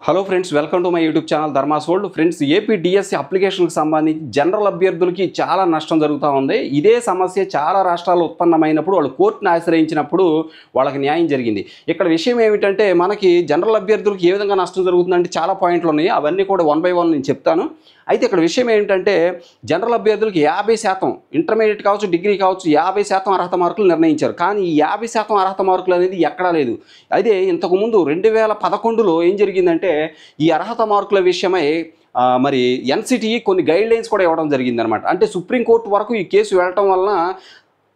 Hello friends, welcome to my YouTube channel Dharma's world. Friends, AP DSC అప్లికేషన్కి సంబంధించి general అభ్యర్థులకి చాలా నష్టం జరుగుతూ ఉంది. ఇదే సమస్య చాలా రాష్ట్రాల్లో ఉత్పన్నమైనప్పుడు వాళ్ళు కోర్టును ఆశ్రయించినప్పుడు వాళ్ళకి న్యాయం జరిగింది. ఇక్కడ విషయం ఏమిటంటే, మనకి జనరల్ అభ్యర్థులకి ఏ విధంగా నష్టం జరుగుతుందంటే చాలా పాయింట్లు ఉన్నాయి. అవన్నీ కూడా 1 by 1 నేను చెప్తాను. అయితే ఇక్కడ విషయం ఏంటంటే, జనరల్ అభ్యర్థులకి 50% ఇంటర్మీడియట్ కావచ్చు, డిగ్రీ కావచ్చు 50% అర్హత మార్కులు నిర్ణయించారు. కానీ ఈ 50% అర్హత మార్కులు అనేది ఎక్కడా లేదు. అయితే ఇంతకుముందు 2011లో ఏం జరిగిందంటే, ఈ అర్హత మార్కుల విషయమై మరి ఎన్సిటిఈ కొన్ని గైడ్లైన్స్ కూడా ఇవ్వడం జరిగిందనమాట. అంటే సుప్రీంకోర్టు వరకు ఈ కేసు వెళ్ళటం వలన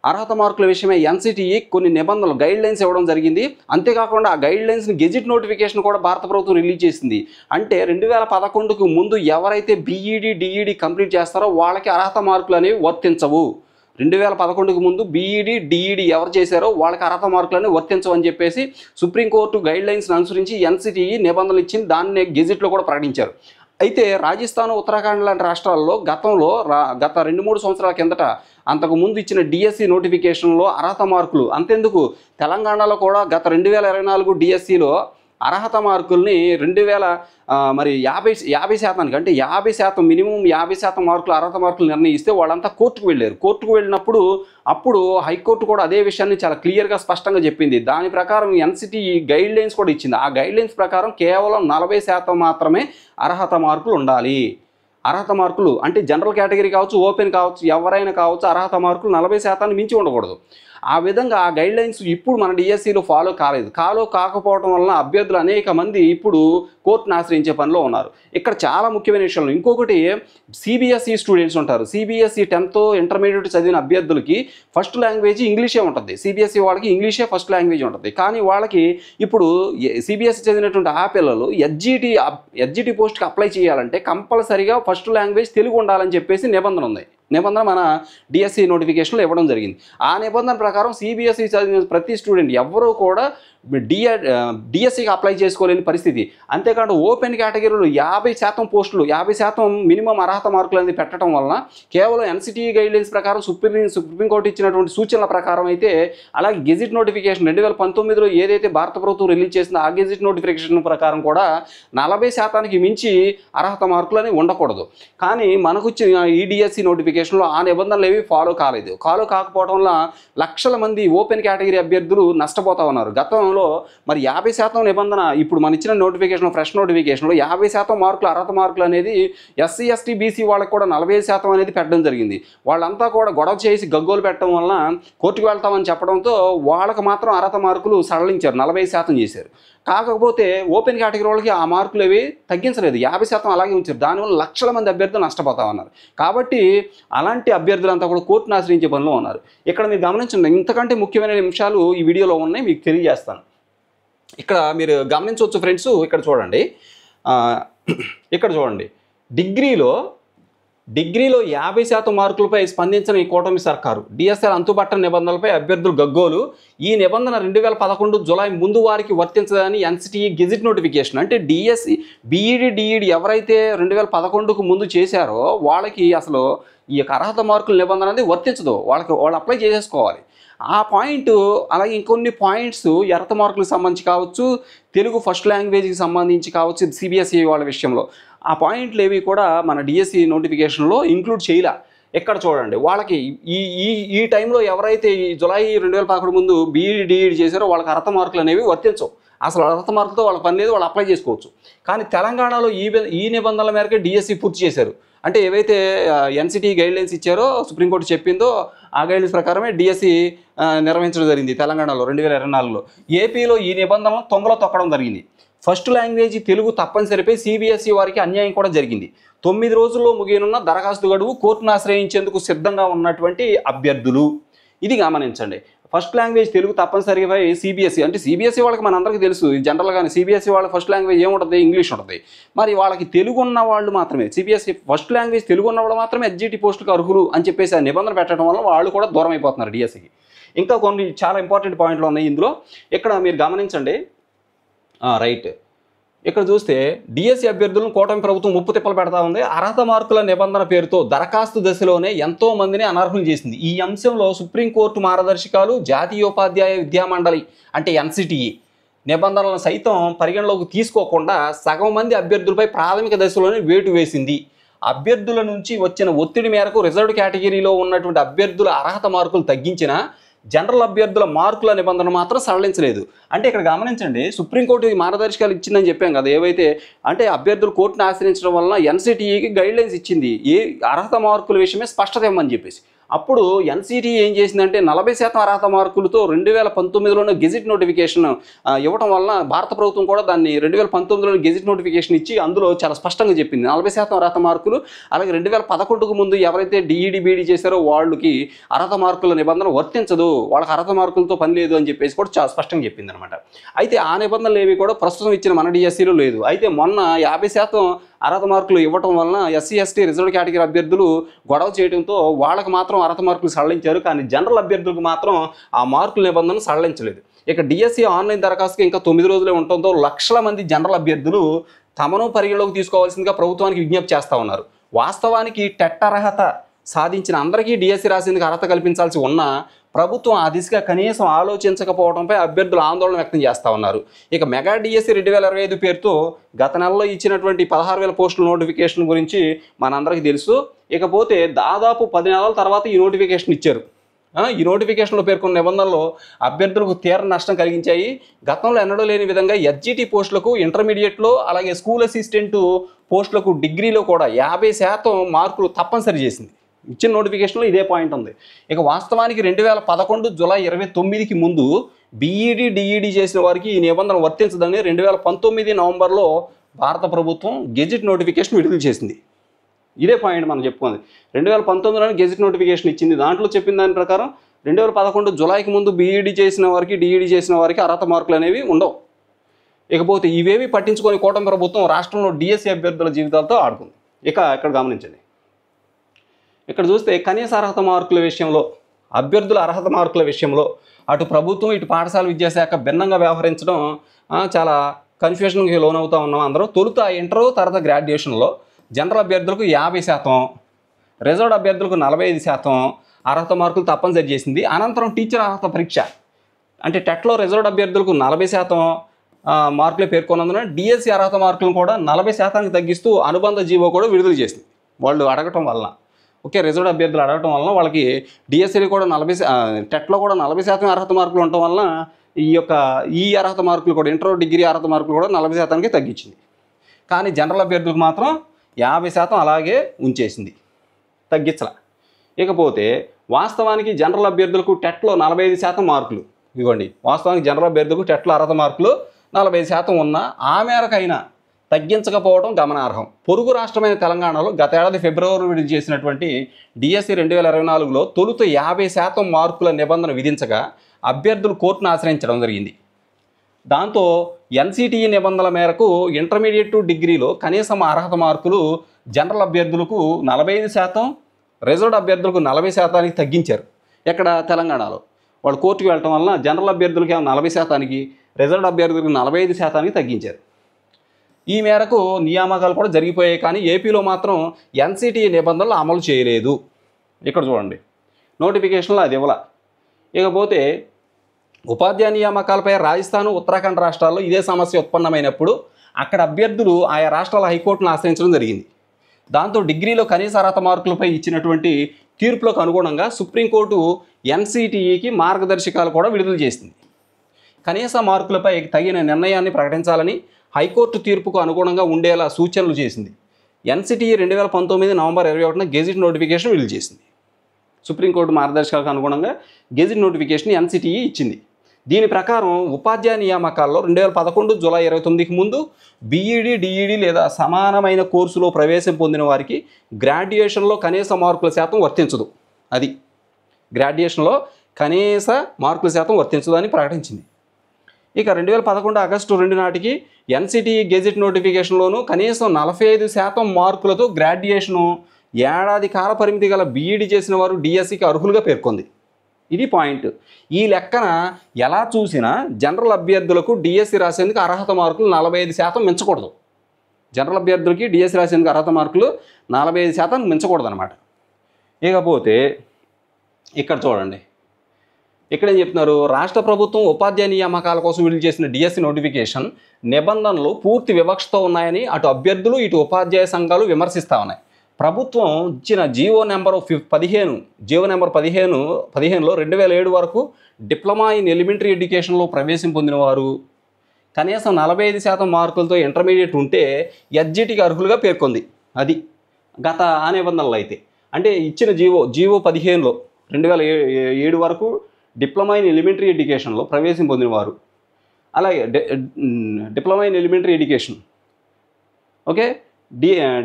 అర్హత మార్కుల విషయమై ఎన్సిటిఈ కొన్ని నిబంధనలు గైడ్లైన్స్ ఇవ్వడం జరిగింది. అంతేకాకుండా ఆ గైడ్లైన్స్ని గెజిట్ నోటిఫికేషన్ కూడా భారత ప్రభుత్వం రిలీజ్ చేసింది. అంటే 2011కు ముందు ఎవరైతే బీఈడి డిఈడి కంప్లీట్ చేస్తారో వాళ్ళకి అర్హత మార్కులు అనేవి వర్తించవు. 2011కు ముందు బీఈడి డిఈడి ఎవరు చేశారో వాళ్ళకి అర్హత మార్కులని వర్తించవని చెప్పేసి సుప్రీంకోర్టు గైడ్లైన్స్ని అనుసరించి ఎన్సిటిఈ నిబంధనలు ఇచ్చింది. దాన్ని గెజిట్లో కూడా ప్రకటించారు. అయితే రాజస్థాన్, ఉత్తరాఖండ్ లాంటి రాష్ట్రాల్లో గతంలో గత 2-3 సంవత్సరాల కిందట అంతకుముందు ఇచ్చిన డిఎస్సి నోటిఫికేషన్లో అర్హత మార్కులు అంతెందుకు, తెలంగాణలో కూడా గత 2024 డిఎస్సిలో అర్హత మార్కుల్ని 50% అంటే 50% మినిమం 50% మార్కులు అర్హత మార్కులు నిర్ణయిస్తే వాళ్ళంతా కోర్టుకు వెళ్ళారు. కోర్టుకు వెళ్ళినప్పుడు అప్పుడు హైకోర్టు కూడా అదే విషయాన్ని చాలా క్లియర్గా స్పష్టంగా చెప్పింది. దాని ప్రకారం ఎన్సిటిఈ గైడ్లైన్స్ కూడా ఇచ్చింది. ఆ గైడ్లైన్స్ ప్రకారం కేవలం 40% మాత్రమే అర్హత మార్కులు ఉండాలి. అర్హత మార్కులు అంటే జనరల్ కేటగిరీ కావచ్చు, ఓపెన్ కావచ్చు, ఎవరైనా కావచ్చు, అర్హత మార్కులు 40% మించి ఉండకూడదు. ఆ విధంగా ఆ గైడ్లైన్స్ ఇప్పుడు మన డిఎస్సిలో ఫాలో కాకపోవడం వలన అభ్యర్థులు అనేక మంది ఇప్పుడు కోర్టును ఆశ్రయించే పనిలో ఉన్నారు. ఇక్కడ చాలా ముఖ్యమైన విషయాలు ఇంకొకటి, సిబిఎస్ఈ స్టూడెంట్స్ ఉంటారు. సిబిఎస్ఈ 10th ఇంటర్మీడియట్ చదివిన అభ్యర్థులకి ఫస్ట్ లాంగ్వేజ్ ఇంగ్లీషే ఉంటుంది. సిబిఎస్ఈ వాళ్ళకి ఇంగ్లీషే ఫస్ట్ లాంగ్వేజ్ ఉంటుంది. కానీ వాళ్ళకి ఇప్పుడు సిబిఎస్ఈ చదివినటువంటి ఆ పిల్లలు ఎస్జిటి పోస్ట్కి అప్లై చేయాలంటే కంపల్సరీగా ఫస్ట్ లాంగ్వేజ్ తెలుగు ఉండాలని చెప్పేసి నిబంధన మన డిఎస్సి నోటిఫికేషన్లో ఇవ్వడం జరిగింది. ఆ నిబంధన ప్రకారం సిబిఎస్ఈ చదివిన ప్రతి స్టూడెంట్ ఎవరూ కూడా డిఎస్సికి అప్లై చేసుకోలేని పరిస్థితి. అంతేకాకుండా ఓపెన్ కేటగిరీలో 50% పోస్టులు 50% మినిమం అర్హత మార్కులు అనేది పెట్టడం వలన కేవలం ఎన్సిటిఈ గైడ్లైన్స్ ప్రకారం సుప్రీంకోర్టు ఇచ్చినటువంటి సూచనల ప్రకారం అయితే, అలాగే గెజిట్ నోటిఫికేషన్ 2019లో ఏదైతే భారత ప్రభుత్వం రిలీజ్ చేసిందో ఆ గెజిట్ నోటిఫికేషన్ ప్రకారం కూడా 40%కి మించి అర్హత మార్కులు అనేవి ఉండకూడదు. కానీ మనకు వచ్చిన ఈ డిఎస్సి నోటిఫికేషన్లో ఆ నిబంధనలు ఏవి ఫాలో కాకపోవడం వల్ల లక్షల మంది ఓపెన్ కేటగిరీ అభ్యర్థులు నష్టపోతా ఉన్నారు. గతంలో మరి 50% నిబంధన ఇప్పుడు మన ఇచ్చిన నోటిఫికేషన్ ఫ్రెష్ నోటిఫికేషన్లో 50% మార్కులు అర్హత మార్కులు అనేది ఎస్సీ ఎస్టీ బీసీ వాళ్ళకి కూడా 45% అనేది పెట్టడం జరిగింది. వాళ్ళంతా కూడా గొడవ చేసి గగ్గోలు పెట్టడం వలన కోర్టుకు వెళ్తామని చెప్పడంతో వాళ్ళకి మాత్రం అర్హత మార్కులు సడలించారు, 40% చేశారు. కాకపోతే ఓపెన్ కేటగిరీ వాళ్ళకి ఆ మార్కులు అవి తగ్గించలేదు, 50% అలాగే ఉంచారు. దానివల్ల లక్షల మంది అభ్యర్థులు నష్టపోతా ఉన్నారు. కాబట్టి అలాంటి అభ్యర్థులంతా కూడా కోర్టును ఆశ్రయించే పనిలో ఉన్నారు. ఇక్కడ మీరు గమనించండి, ఇంతకంటే ముఖ్యమైన నిమిషాలు ఈ వీడియోలో ఉన్నాయి, మీకు తెలియజేస్తాను. ఇక్కడ మీరు గమనించవచ్చు ఫ్రెండ్స్, ఇక్కడ చూడండి డిగ్రీలో 50% మార్కులపై స్పందించిన ఈ కూటమి సర్కారు డిఎస్ఎల్ అంతుబట్టని నిబంధనలపై అభ్యర్థులు గగ్గోలు. ఈ నిబంధన 2011 జూలై ముందు వారికి వర్తించదని ఎన్సిటిఈ గెజిట్ నోటిఫికేషన్. అంటే డిఎస్సి బీఈడి డిఈడి ఎవరైతే 2011కు ముందు చేశారో వాళ్ళకి అసలు ఈ యొక్క అర్హత మార్కుల నిబంధన అనేది వర్తించదు. వాళ్ళు అప్లై చేసేసుకోవాలి. ఆ పాయింట్, అలాగే ఇంకొన్ని పాయింట్స్ అర్హత మార్కులకు సంబంధించి కావచ్చు, తెలుగు ఫస్ట్ లాంగ్వేజ్కి సంబంధించి కావచ్చు, సిబిఎస్ఈ వాళ్ళ విషయంలో ఆ పాయింట్లు ఏవి కూడా మన డిఎస్సి నోటిఫికేషన్లో ఇంక్లూడ్ చేయలే. ఎక్కడ చూడండి, వాళ్ళకి ఈ టైంలో ఎవరైతే ఈ జులై 2011 ముందు బీఈడి డిఈడి చేశారో వాళ్ళకి అర్హత మార్కులు అనేవి వర్తించవు. అసలు అర్హత మార్కులతో వాళ్ళ పని లేదు, వాళ్ళు అప్లై చేసుకోవచ్చు. కానీ తెలంగాణలో ఈ నిబంధనల మేరకే డిఎస్సి పూర్తి చేశారు. అంటే ఏవైతే ఎన్సిటిఈ గైడ్లైన్స్ ఇచ్చారో సుప్రీంకోర్టు చెప్పిందో ఆ గైడ్లైన్స్ ప్రకారమే డిఎస్సి నిర్వహించడం జరిగింది తెలంగాణలో 2024లో. ఏపీలో ఈ నిబంధనలు తొంగలో తొక్కడం జరిగింది. ఫస్ట్ లాంగ్వేజ్ తెలుగు తప్పనిసరిపై సిబిఎస్ఈ వారికి అన్యాయం కూడా జరిగింది. 9 రోజుల్లో ముగియనున్న దరఖాస్తు గడువు కోర్టును ఆశ్రయించేందుకు సిద్ధంగా ఉన్నటువంటి అభ్యర్థులు ఇది గమనించండి. ఫస్ట్ లాంగ్వేజ్ తెలుగు తప్పనిసరిగా సిబిఎస్ఈ అంటే సిబిఎస్ఈ వాళ్ళకి మనందరికీ తెలుసు, జనరల్గానే సిబిఎస్ఈ వాళ్ళ ఫస్ట్ లాంగ్వేజ్ ఏముంటుంది, ఇంగ్లీష్ ఉంటుంది. మరి వాళ్ళకి తెలుగు ఉన్న వాళ్ళు మాత్రమే, సిబిఎస్ఈ ఫస్ట్ లాంగ్వేజ్ తెలుగు ఉన్న వాళ్ళు మాత్రమే ఎస్జిటి పోస్టులకు అర్హులు అని చెప్పేసి ఆ నిబంధన పెట్టడం వల్ల వాళ్ళు కూడా దూరం అయిపోతున్నారు డిఎస్సికి. ఇంకా కొన్ని చాలా ఇంపార్టెంట్ పాయింట్లు ఉన్నాయి ఇందులో. ఇక్కడ మీరు గమనించండి. రైట్, ఇక్కడ చూస్తే డిఎస్సి అభ్యర్థులను కూటమి ప్రభుత్వం ముప్పు తిప్పలు పెడతా ఉంది. అర్హత మార్కుల నిబంధన పేరుతో దరఖాస్తు దశలోనే ఎంతో మందిని అనర్హులు చేసింది. ఈ అంశంలో సుప్రీంకోర్టు మార్గదర్శకాలు, జాతీయోపాధ్యాయ విద్యామండలి అంటే ఎన్సిటిఈ నిబంధనలను సైతం పరిగణలోకి తీసుకోకుండా సగం మంది అభ్యర్థులపై ప్రాథమిక దశలోనే వేటు వేసింది. అభ్యర్థుల నుంచి వచ్చిన ఒత్తిడి మేరకు రిజర్వ్డ్ కేటగిరీలో ఉన్నటువంటి అభ్యర్థుల అర్హత మార్కులు తగ్గించిన జనరల్ అభ్యర్థుల మార్కుల నిబంధన మాత్రం సడలించలేదు. అంటే ఇక్కడ గమనించండి, సుప్రీంకోర్టు మార్గదర్శకాలు ఇచ్చిందని చెప్పాం కదా, ఏవైతే అంటే అభ్యర్థులు కోర్టును ఆశ్రయించడం వలన ఎన్సిటిఈకి గైడ్లైన్స్ ఇచ్చింది ఏ అర్హత మార్కుల విషయమే స్పష్టత ఇవ్వమని చెప్పేసి. అప్పుడు ఎన్సిటిఈ ఏం చేసిందంటే 40% అర్హత మార్కులతో 2019లోనే గెజిట్ నోటిఫికేషన్ ఇవ్వడం వలన భారత ప్రభుత్వం కూడా దాన్ని 2019లోనే గెజిట్ నోటిఫికేషన్ ఇచ్చి అందులో చాలా స్పష్టంగా చెప్పింది 40% అర్హత మార్కులు. అలాగే 2011కు ముందు ఎవరైతే డిఈడి బీఈడి చేశారో వాళ్ళకి అర్హత మార్కుల నిబంధన వర్తించదు, వాళ్ళకి అర్హత మార్కులతో పని లేదు అని చెప్పేసి కూడా చాలా స్పష్టంగా చెప్పింది అనమాట. అయితే ఆ నిబంధనలు ఏవి కూడా ప్రస్తుతం ఇచ్చిన మన డిఎస్సిలో లేదు. అయితే మొన్న 50% అర్హత మార్కులు ఇవ్వటం వలన ఎస్సీ ఎస్టీ రిజర్వ్డ్ కేటగిరీ అభ్యర్థులు గొడవ చేయడంతో వాళ్ళకి మాత్రం అర్హత మార్కులు సడలించారు, కానీ జనరల్ అభ్యర్థులకు మాత్రం ఆ మార్కుల నిబంధన సడలించలేదు. ఇక డిఎస్సి ఆన్లైన్ దరఖాస్తుకి ఇంకా 9 రోజులే ఉండటంతో లక్షల మంది జనరల్ అభ్యర్థులు తమను పరిగణలోకి తీసుకోవాల్సిందిగా ప్రభుత్వానికి విజ్ఞప్తి చేస్తూ ఉన్నారు. వాస్తవానికి టెట్ అర్హత సాధించిన అందరికీ డిఎస్సి రాసేందుకు అర్హత కల్పించాల్సి ఉన్నా ప్రభుత్వం ఆ దిశగా కనీసం ఆలోచించకపోవడంపై అభ్యర్థులు ఆందోళన వ్యక్తం చేస్తూ ఉన్నారు. ఇక మెగా డిఎస్సి 2025 పేరుతో గత నెలలో ఇచ్చినటువంటి 16,000 పోస్టుల నోటిఫికేషన్ గురించి మనందరికీ తెలుసు. ఇకపోతే దాదాపు 10 నెలల తర్వాత ఈ నోటిఫికేషన్ ఇచ్చారు. ఈ నోటిఫికేషన్లో పేర్కొన్న నిబంధనలు అభ్యర్థులకు తీవ్ర నష్టం కలిగించాయి. గతంలో ఎన్నడూ లేని విధంగా ఎస్జిటి పోస్టులకు ఇంటర్మీడియట్లో అలాగే స్కూల్ అసిస్టెంట్ పోస్టులకు డిగ్రీలో కూడా 50% మార్కులు తప్పనిసరి చేసింది. ఇచ్చిన నోటిఫికేషన్లో ఇదే పాయింట్ ఉంది. ఇక వాస్తవానికి 2011 జూలై 29కి ముందు బీఈడి డిఈడి చేసిన వారికి ఈ నిబంధన వర్తించదని 2019 నవంబర్లో భారత ప్రభుత్వం గెజిట్ నోటిఫికేషన్ విడుదల చేసింది. ఇదే పాయింట్ మనం చెప్పుకుంది. 2019లోనే గెజిట్ నోటిఫికేషన్ ఇచ్చింది. దాంట్లో చెప్పిన దాని ప్రకారం 2011 జూలైకి ముందు బీఈడి చేసిన వారికి డిఈడి చేసిన వారికి అర్హత మార్కులు అనేవి ఉండవు. ఇకపోతే ఇవేవి పట్టించుకొని కూటమి ప్రభుత్వం రాష్ట్రంలో డిఎస్సి అభ్యర్థుల జీవితాలతో ఆడుకుంది. ఇక ఇక్కడ గమనించండి, ఇక్కడ చూస్తే కనీస అర్హత మార్కుల విషయంలో అభ్యర్థుల అర్హత మార్కుల విషయంలో అటు ప్రభుత్వం ఇటు పాఠశాల విద్యాశాఖ భిన్నంగా వ్యవహరించడం చాలా కన్ఫ్యూషన్కి లోనవుతూ ఉన్నాం అందరూ. తొలుత ఇంటర్ తర్వాత గ్రాడ్యుయేషన్లో జనరల్ అభ్యర్థులకు 50%, రిజర్వ్డ్ అభ్యర్థులకు 45% అర్హత మార్కులు తప్పనిసరి చేసింది. అనంతరం టీచర్ అర్హత పరీక్ష అంటే టెట్లో రిజర్వ్డ్ అభ్యర్థులకు 40% మార్కులే పేర్కొన్నందున డిఎస్సి అర్హత మార్కులను కూడా 40%కి తగ్గిస్తూ అనుబంధ జీవో కూడా విడుదల చేసింది. వాళ్ళు అడగటం వలన, ఓకే, రిజర్వ్డ్ అభ్యర్థులు అడగటం వలన వాళ్ళకి డిఎస్సీలో కూడా టెట్లో కూడా 40% అర్హత మార్కులు ఉండటం వలన ఈ అర్హత మార్కులు కూడా ఇంటర్ డిగ్రీ అర్హత మార్కులు కూడా 40%కి తగ్గించింది. కానీ జనరల్ అభ్యర్థులకు మాత్రం 50% అలాగే ఉంచేసింది, తగ్గించలా. ఇకపోతే వాస్తవానికి జనరల్ అభ్యర్థులకు టెట్లో 45% మార్కులు ఇవ్వండి. వాస్తవానికి జనరల్ అభ్యర్థులకు టెట్లో అర్హత మార్కులు 45% ఉన్నా ఆ మేరకైనా తగ్గించకపోవడం గమనార్హం. పొరుగు రాష్ట్రమైన తెలంగాణలో గత ఏడాది ఫిబ్రవరి విడుదల చేసినటువంటి డిఎస్సి 2024లో తొలుత 50% మార్కుల నిబంధన విధించగా అభ్యర్థులు కోర్టును ఆశ్రయించడం జరిగింది. దాంతో ఎన్సిటిఈ నిబంధనల మేరకు ఇంటర్మీడియట్ టు డిగ్రీలో కనీసం అర్హత మార్కులు జనరల్ అభ్యర్థులకు 45%, రిజర్వ్డ్ అభ్యర్థులకు 40%కి తగ్గించారు. ఎక్కడ తెలంగాణలో వాళ్ళు కోర్టుకు వెళ్ళటం వలన జనరల్ అభ్యర్థులకి 40%కి, రిజర్వ్డ్ అభ్యర్థులకు 45%కి తగ్గించారు. ఈ మేరకు నియామకాలు కూడా జరిగిపోయాయి. కానీ ఏపీలో మాత్రం ఎన్సిటిఈ నిబంధనలు అమలు చేయలేదు. ఇక్కడ చూడండి, నోటిఫికేషన్లో అది ఇవ్వాల. ఇకపోతే ఉపాధ్యాయ నియామకాలపై రాజస్థాన్, ఉత్తరాఖండ్ రాష్ట్రాల్లో ఇదే సమస్య ఉత్పన్నమైనప్పుడు అక్కడ అభ్యర్థులు ఆయా రాష్ట్రాల హైకోర్టును ఆశ్రయించడం జరిగింది. దాంతో డిగ్రీలో కనీస అర్హత మార్కులపై ఇచ్చినటువంటి తీర్పులకు అనుగుణంగా సుప్రీంకోర్టు ఎన్సిటిఈకి మార్గదర్శకాలు కూడా విడుదల చేసింది. కనీస మార్కులపై తగిన నిర్ణయాన్ని ప్రకటించాలని హైకోర్టు తీర్పుకు అనుగుణంగా ఉండేలా సూచనలు చేసింది. ఎన్సిటిఈ 2019 నవంబర్ 21న గెజిట్ నోటిఫికేషన్ విడుదల చేసింది. సుప్రీంకోర్టు మార్గదర్శకాలకు అనుగుణంగా గెజిట్ నోటిఫికేషన్ ఎన్సిటిఈ ఇచ్చింది. దీని ప్రకారం ఉపాధ్యాయ నియామకాల్లో 2011 జూలై 29కి ముందు బీఈడి, డిఈడి లేదా సమానమైన కోర్సులో ప్రవేశం పొందిన వారికి గ్రాడ్యుయేషన్లో కనీస మార్కుల శాతం వర్తించదు. అది గ్రాడ్యుయేషన్లో కనీస మార్కుల శాతం వర్తించదు అని ప్రకటించింది. ఇక 2011 ఆగస్టు 2 నాటికి ఎన్సిటిఈ గెజిట్ నోటిఫికేషన్లోనూ కనీసం 45% మార్కులతో గ్రాడ్యుయేషను, ఏడాది కాల పరిమితి గల బీఈడి చేసిన వారు డిఎస్సికి అర్హులుగా పేర్కొంది. ఇది పాయింట్. ఈ లెక్కన ఎలా చూసినా జనరల్ అభ్యర్థులకు డిఎస్సి రాసేందుకు అర్హత మార్కులు 45% మించకూడదు. జనరల్ అభ్యర్థులకి డిఎస్సి రాసేందుకు అర్హత మార్కులు 45% మించకూడదు అనమాట. ఇకపోతే ఇక్కడ చూడండి, ఇక్కడ ఏం చెప్తున్నారు, రాష్ట్ర ప్రభుత్వం ఉపాధ్యాయ నియామకాల కోసం విడుదల చేసిన డిఎస్సి నోటిఫికేషన్ నిబంధనలు పూర్తి వివక్షతో ఉన్నాయని అటు అభ్యర్థులు ఇటు ఉపాధ్యాయ సంఘాలు విమర్శిస్తూ ఉన్నాయి. ప్రభుత్వం ఇచ్చిన జీవో నెంబర్ 15లో 2007 వరకు డిప్లొమా ఇన్ ఎలిమెంటరీ ఎడ్యుకేషన్లో ప్రవేశం పొందిన వారు కనీసం 45% మార్కులతో ఇంటర్మీడియట్ ఉంటే ఎస్జిటికి అర్హులుగా పేర్కొంది. అది గత ఆ నిబంధనలు అయితే. అంటే ఇచ్చిన జీవో 15లో 2007 వరకు డిప్లొమా ఇన్ ఎలిమెంటరీ ఎడ్యుకేషన్లో ప్రవేశం పొందినవారు, అలాగే diploma in elementary education okay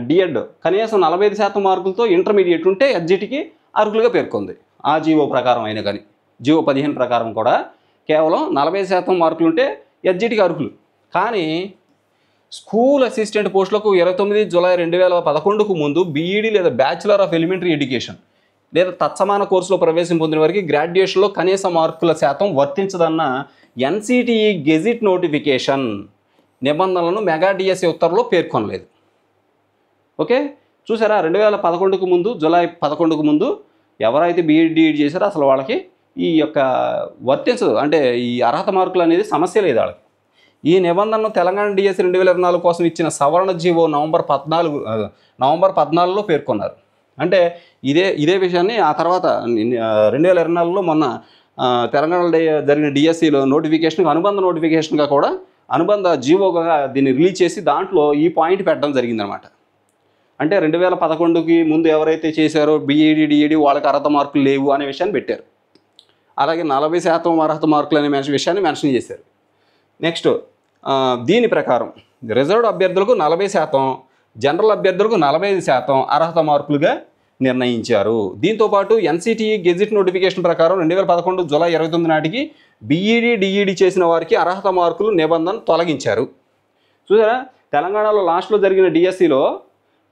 DEd కనీసం 45% మార్కులతో ఇంటర్మీడియట్ ఉంటే ఎస్జిటికి అర్హులుగా పేర్కొంది. ఆ జీవో ప్రకారం అయినా కానీ జీవో 15 ప్రకారం కూడా కేవలం 40% మార్కులు ఉంటే ఎస్జిటికి అర్హులు. కానీ స్కూల్ అసిస్టెంట్ పోస్టులకు 29 జూలై 2011కు ముందు బీఈడి లేదా బ్యాచిలర్ ఆఫ్ ఎలిమెంటరీ ఎడ్యుకేషన్ లేదా తత్సమాన కోర్సులో ప్రవేశం పొందిన వారికి గ్రాడ్యుయేషన్లో కనీస మార్కుల శాతం వర్తించదన్న ఎన్సిటిఈ గెజిట్ నోటిఫికేషన్ నిబంధనలను మెగా డిఎస్సి ఉత్తర్వులో పేర్కొనలేదు. ఓకే చూసారా, 2011కు ముందు జూలై 11కు ముందు ఎవరైతే బీఈడి చేశారో అసలు వాళ్ళకి ఈ యొక్క వర్తించదు, అంటే ఈ అర్హత మార్కులు అనేది సమస్య లేదు వాళ్ళకి. ఈ నిబంధనను తెలంగాణ డిఎస్సి 2024 కోసం ఇచ్చిన సవరణ జీవో నవంబర్ 14లో పేర్కొన్నారు. అంటే ఇదే విషయాన్ని ఆ తర్వాత 2024లో మొన్న తెలంగాణలో జరిగిన డిఎస్సిలో నోటిఫికేషన్ అనుబంధ నోటిఫికేషన్గా కూడా అనుబంధ జీవోగా దీన్ని రిలీజ్ చేసి దాంట్లో ఈ పాయింట్ పెట్టడం జరిగిందనమాట. అంటే 2011కి ముందు ఎవరైతే చేశారో బీఈడి డిఈడి వాళ్ళకి అర్హత మార్కులు లేవు అనే విషయాన్ని పెట్టారు. అలాగే 40% అర్హత మార్కులు అనే విషయాన్ని మెన్షన్ చేశారు. నెక్స్ట్ దీని ప్రకారం రిజర్వ్డ్ అభ్యర్థులకు 40%, జనరల్ అభ్యర్థులకు 45% అర్హత మార్కులుగా నిర్ణయించారు. దీంతోపాటు ఎన్సిటిఈ గెజిట్ నోటిఫికేషన్ ప్రకారం 2011 జూలై 29 నాటికి బీఈడి డిఈడి చేసిన వారికి అర్హత మార్కులు నిబంధన తొలగించారు. చూసారా, తెలంగాణలో లాస్ట్లో జరిగిన డిఎస్సిలో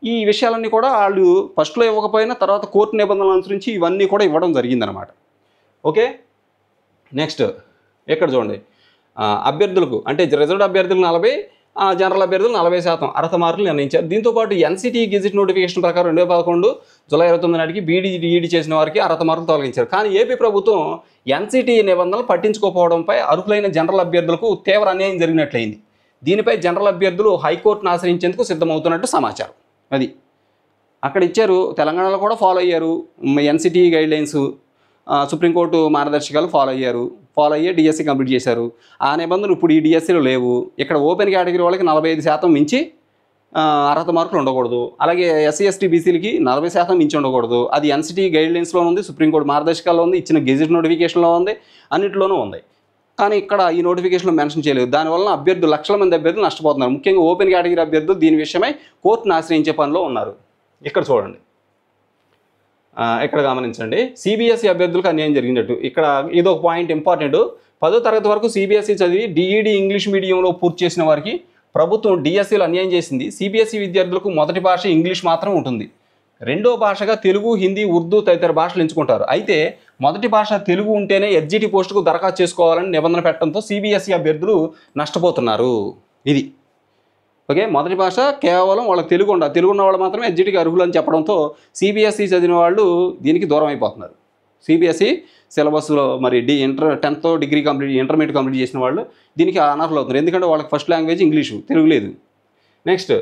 ఈ విషయాలన్నీ కూడా వాళ్ళు ఫస్ట్లో ఇవ్వకపోయినా తర్వాత కోర్టు నిబంధనలు అనుసరించి ఇవన్నీ కూడా ఇవ్వడం జరిగిందనమాట. ఓకే నెక్స్ట్ ఇక్కడ చూడండి, అభ్యర్థులకు అంటే రిజర్వ్డ్ అభ్యర్థులకు 40, జనరల్ అభ్యర్థులు 40% అర్హత మార్కులు నిర్ణయించారు. దీంతోపాటు ఎన్సిటిఈ గెజిట్ నోటిఫికేషన్ ప్రకారం 2011 జూలై 29 నాటికి బీఈడి చేసిన వారికి అర్హత మార్కులు తొలగించారు. కానీ ఏపీ ప్రభుత్వం ఎన్సిటిఈ నిబంధనలు పట్టించుకోకపోవడంపై అర్హులైన జనరల్ అభ్యర్థులకు తీవ్ర అన్యాయం జరిగినట్లయింది. దీనిపై జనరల్ అభ్యర్థులు హైకోర్టును ఆశ్రయించేందుకు సిద్ధమవుతున్నట్టు సమాచారం. అది అక్కడ ఇచ్చారు, తెలంగాణలో కూడా ఫాలో అయ్యారు ఎన్సిటిఈ గైడ్లైన్స్, సుప్రీంకోర్టు మార్గదర్శకాలు ఫాలో అయ్యే డిఎస్సి కంప్లీట్ చేశారు. ఆ నిబంధనలు ఇప్పుడు ఈ డిఎస్సిలో లేవు. ఇక్కడ ఓపెన్ కేటగిరీ వాళ్ళకి 45% మించి అర్హత మార్కులు ఉండకూడదు, అలాగే ఎస్సీ ఎస్టీ బీసీలకి 40% మించి ఉండకూడదు. అది ఎన్సిటిఈ గైడ్లైన్స్లో ఉంది, సుప్రీంకోర్టు మార్గదర్శకాల్లో ఉంది, ఇచ్చిన గెజిట్ నోటిఫికేషన్లో ఉంది, అన్నింటిలోనూ ఉంది. కానీ ఇక్కడ ఈ నోటిఫికేషన్లో మెన్షన్ చేయలేదు. దానివల్ల అభ్యర్థులు లక్షల మంది అభ్యర్థులు నష్టపోతున్నారు. ముఖ్యంగా ఓపెన్ కేటగిరీ అభ్యర్థులు దీని విషయమై కోర్టును ఆశ్రయించే పనిలో ఉన్నారు. ఇక్కడ చూడండి, ఇక్కడ గమనించండి, సిబిఎస్ఈ అభ్యర్థులకు అన్యాయం జరిగినట్టు ఇక్కడ ఇదొక పాయింట్ ఇంపార్టెంట్. 10వ తరగతి వరకు సిబిఎస్ఈ చదివి డిఈడి ఇంగ్లీష్ మీడియంలో పూర్తి చేసిన వారికి ప్రభుత్వం డిఎస్సిలో అన్యాయం చేసింది. సిబిఎస్ఈ విద్యార్థులకు మొదటి భాష ఇంగ్లీష్ మాత్రం ఉంటుంది, రెండో భాషగా తెలుగు, హిందీ, ఉర్దూ తదితర భాషలు ఎంచుకుంటారు. అయితే మొదటి భాష తెలుగు ఉంటేనే ఎస్జిటి పోస్టుకు దరఖాస్తు చేసుకోవాలని నిబంధన పెట్టడంతో సిబిఎస్ఈ అభ్యర్థులు నష్టపోతున్నారు. ఇది ఓకే, మొదటి భాష కేవలం వాళ్ళకి తెలుగు ఉన్న వాళ్ళు మాత్రమే ఎస్జిటికి అర్హులు అని చెప్పడంతో సిబిఎస్ఈ చదివిన వాళ్ళు దీనికి దూరం అయిపోతున్నారు. సిబిఎస్ఈ సిలబస్లో మరి 10th degree complete intermediate complete చేసిన వాళ్ళు దీనికి అనర్హులు అవుతున్నారు. ఎందుకంటే వాళ్ళకి ఫస్ట్ లాంగ్వేజ్ ఇంగ్లీషు, తెలుగు లేదు. నెక్స్ట్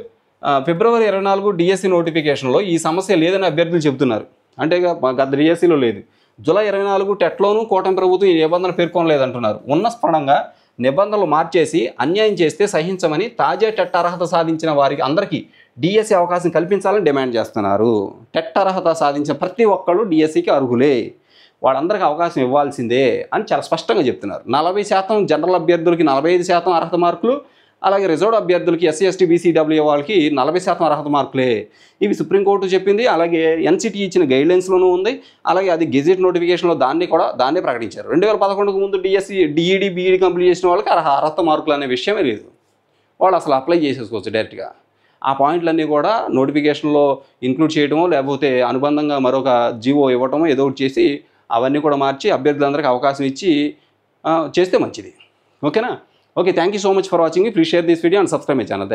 ఫిబ్రవరి 24 డిఎస్సి నోటిఫికేషన్లో ఈ సమస్య లేదని అభ్యర్థులు చెబుతున్నారు. అంటే గత డిఎస్సిలో లేదు. జూలై 24 టెట్లోనూ కూటమి ప్రభుత్వం ఈ నిబంధన పేర్కొనలేదంటున్నారు. ఉన్న స్పష్టంగా నిబంధనలు మార్చేసి అన్యాయం చేస్తే సహించమని తాజా టెట్ అర్హత సాధించిన వారికి అందరికీ డిఎస్సి అవకాశం కల్పించాలని డిమాండ్ చేస్తున్నారు. టెట్ అర్హత సాధించిన ప్రతి ఒక్కళ్ళు డిఎస్సికి అర్హులే, వాళ్ళందరికీ అవకాశం ఇవ్వాల్సిందే అని చాలా స్పష్టంగా చెప్తున్నారు. 40% జనరల్ అభ్యర్థులకి 45% అర్హత మార్కులు, అలాగే రిజర్వ్డ్ అభ్యర్థులకి ఎస్సీ ఎస్టీ బీసీడబ్ల్యూ వాళ్ళకి 40% అర్హత మార్కులే. ఇవి సుప్రీంకోర్టు చెప్పింది, అలాగే ఎన్సిటీ ఇచ్చిన గైడ్లైన్స్లోనూ ఉంది, అలాగే అది గెజిట్ నోటిఫికేషన్లో దాన్నే ప్రకటించారు. 2011కు ముందు డిఈడి బీఈడి కంప్లీట్ చేసిన వాళ్ళకి అర్హత మార్కులు అనే విషయమే లేదు. వాళ్ళు అసలు అప్లై చేసేసుకోవచ్చు డైరెక్ట్గా. ఆ పాయింట్లన్నీ కూడా నోటిఫికేషన్లో ఇంక్లూడ్ చేయడమో లేకపోతే అనుబంధంగా మరొక జీవో ఇవ్వటమో ఏదో ఒకటి చేసి అవన్నీ కూడా మార్చి అభ్యర్థులందరికీ అవకాశం ఇచ్చి చేస్తే మంచిది. ఓకేనా? Okay, thank you so much for watching. Please share this video and subscribe my channel.